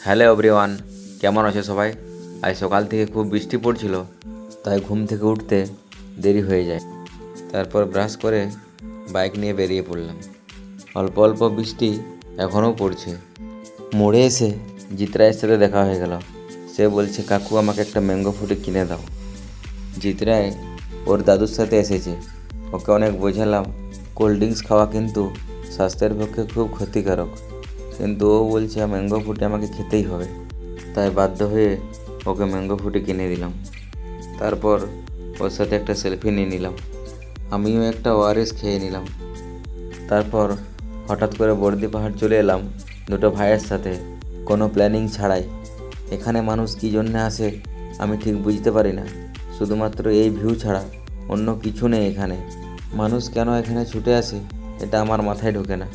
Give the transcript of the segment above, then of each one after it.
Hello everyone, কেমন আছে সবাই? আজ সকাল থেকে খুব বৃষ্টি পড়ছিল, তাই ঘুম থেকে উঠতে দেরি হয়ে যায়। তারপর ব্রাশ করে বাইক নিয়ে বেরিয়ে পড়লাম। অল্প অল্প বৃষ্টি এখনও পড়ছে। মোড়ে এসে জিতরায়ের সাথে দেখা হয়ে গেল। সে বলছে, কাকু আমাকে একটা ম্যাঙ্গো ফ্রুটি কিনে দাও। জিতরায় ওর দাদুর সাথে এসেছে। ওকে অনেক বোঝালাম কোল্ড ড্রিঙ্কস খাওয়া কিন্তু স্বাস্থ্যের পক্ষে খুব ক্ষতিকারক, কিন্তু ও বলছে ম্যাঙ্গো ফ্রুটি আমাকে খেতেই হবে। তাই বাধ্য হয়ে ওকে ম্যাঙ্গো ফ্রুটি কিনে দিলাম। তারপর ওর সাথে একটা সেলফি নিয়ে নিলাম। আমিও একটা ওআরএস খেয়ে নিলাম। তারপর হঠাৎ করে বর্দি পাহাড় চলে এলাম দুটো ভাইয়ের সাথে, কোনো প্ল্যানিং ছাড়াই। এখানে মানুষ কী জন্যে আসে আমি ঠিক বুঝতে পারি না। শুধুমাত্র এই ভিউ ছাড়া অন্য কিছু নেই এখানে। মানুষ কেন এখানে ছুটে আসে এটা আমার মাথায় ঢোকে না।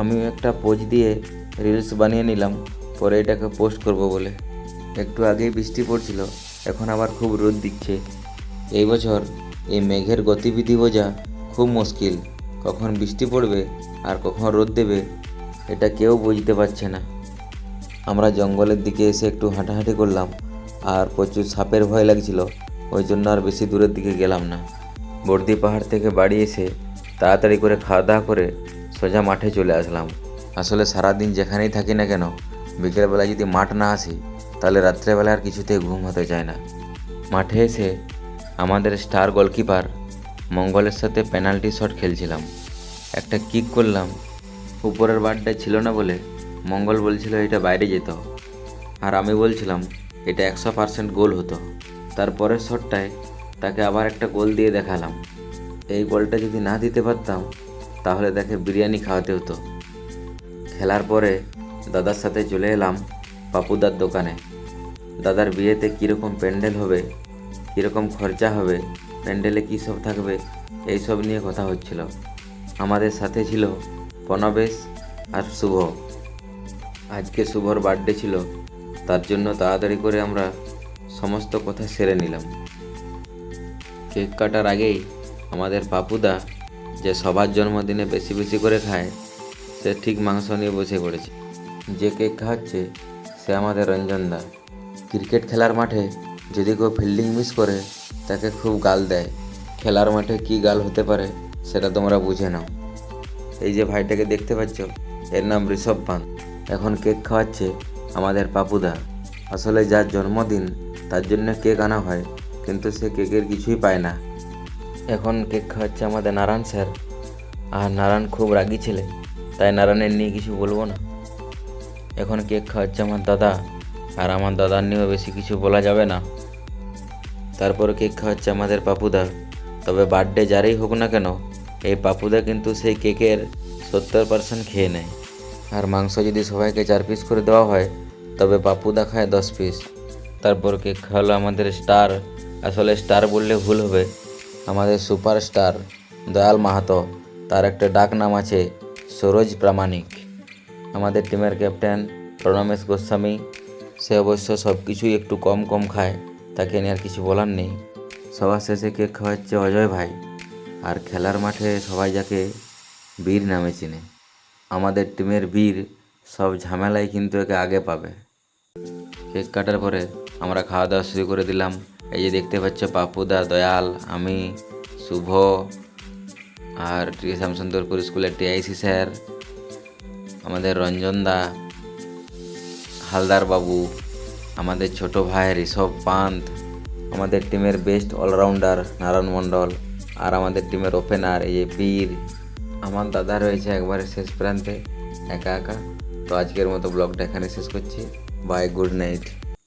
আমিও একটা পোজ দিয়ে রিলস বানিয়ে নিলাম, পরে এটাকে পোস্ট করব বলে। একটু আগেই বৃষ্টি পড়ছিল, এখন আবার খুব রোদ দিচ্ছে। এই বছর এই মেঘের গতিবিধি বোঝা খুব মুশকিল। কখন বৃষ্টি পড়বে আর কখন রোদ দেবে এটা কেউ বুঝতে পারছে না। আমরা জঙ্গলের দিকে এসে একটু হাঁটাহাঁটি করলাম, আর প্রচুর সাপের ভয় লাগছিল, ওই জন্য আর বেশি দূরের দিকে গেলাম না। বর্দি পাহাড় থেকে বাড়ি এসে তাড়াতাড়ি করে খাওয়া দাওয়া করে সোজা মাঠে চলে আসলাম। আসলে সারাদিন যেখানেই থাকি না কেন, বিকেলবেলা যদি মাঠ না আসি তাহলে রাত্রেবেলা আর কিছুতেই ঘুম হতে চায় না। মাঠে এসে আমাদের স্টার গোলকিপার মঙ্গলের সাথে পেনাল্টি শট খেলছিলাম। একটা কিক করলাম, উপরের বারটা ছিল না বলে মঙ্গল বলছিল এটা বাইরে যেত, আর আমি বলছিলাম এটা 100% গোল হতো। তারপরের শটটায় তাকে আবার একটা গোল দিয়ে দেখালাম। এই গোলটা যদি না দিতে পারতাম তাহলে তাকে বিরিয়ানি খাওয়াতে হতো। খেলার পরে দাদার সাথে চলে এলাম পাপুদার দোকানে। দাদার বিয়েতে কীরকম প্যান্ডেল হবে, কীরকম খরচা হবে, প্যান্ডেলে কী সব থাকবে, এই সব নিয়ে কথা হচ্ছিল। আমাদের সাথে ছিল প্রণবেশ আর শুভ। আজকে শুভর বার্থডে ছিল, তার জন্য তাড়াতাড়ি করে আমরা সমস্ত কথা সেরে নিলাম। কেক কাটার আগেই আমাদের পাপুদা, যে সবার জন্মদিনে বেশি বেশি করে খায়, সে ঠিক মাংস নিয়ে বসে পড়েছে। যে কেক খাওয়াচ্ছে সে আমাদের রঞ্জনদা। ক্রিকেট খেলার মাঠে যদি কেউ ফিল্ডিং মিস করে তাকে খুব গাল দেয়। খেলার মাঠে কী গাল হতে পারে সেটা তোমরা বুঝে নাও। এই যে ভাইটাকে দেখতে পাচ্ছ, এর নাম ঋষভ পান্ত। এখন কেক খাওয়াচ্ছে আমাদের পাপুদা। আসলে যার জন্মদিন তার জন্য কেক আনা হয়, কিন্তু সে কেকের কিছুই পায় না। এখন কেক খাওয়াচ্ছে আমাদের নারায়ণ স্যার, আর নারায়ণ খুব রাগী ছেলে, তাই নারায়ণের নিয়ে কিছু বলবো না। এখন কেক খাওয়াচ্ছে আমার দাদা, আর আমার দাদার নিয়েও বেশি কিছু বলা যাবে না। তারপর কেক খাওয়াচ্ছে আমাদের পাপুদা। তবে বার্থডে যারই হোক না কেন, এই পাপুদা কিন্তু সেই কেকের 70% খেয়ে নেয়। আর মাংস যদি সবাইকে 4 পিস করে দেওয়া হয় তবে পাপুদা খায় 10 পিস। তারপর কেক খাওয়ালো আমাদের স্টার, আসলে স্টার বললে ভুল হবে, আমাদের সুপারস্টার দয়াল মাহাতো। তার একটা ডাক নাম আছে সরোজ প্রামাণিক। আমাদের টিমের ক্যাপ্টেন প্রণমেশ গোস্বামী, সে অবশ্য সব কিছুই একটু কম কম খায়, তাকে নিয়ে আর কিছু বলার নেই। সবার শেষে কেক খাওয়াচ্ছে অজয় ভাই। আর খেলার মাঠে সবাই যাকে বীর নামে চিনে, আমাদের টিমের বীর, সব ঝামেলায় কিন্তু একে আগে পাবে। কেক কাটার পরে আমরা খাওয়া দাওয়া শুরু করে দিলাম। এই যে দেখতে পাচ্ছ পাপুদা, দয়াল, আমি, শুভ, আর শ্যামসুন্দরপুর স্কুলের টিআইসি স্যার, আমাদের রঞ্জনদা, হালদার বাবু, আমাদের ছোট ভাই ঋষভ পান্ত, আমাদের টিমের বেস্ট অলরাউন্ডার নারায়ণ মণ্ডল, আর আমাদের টিমের ওপেনার এই যে বীর। আমার দাদা রয়েছে একবারে শেষ প্রান্তে একা একা। তো আজকের মতো ব্লগটা এখানে শেষ করছি। Bye, good night.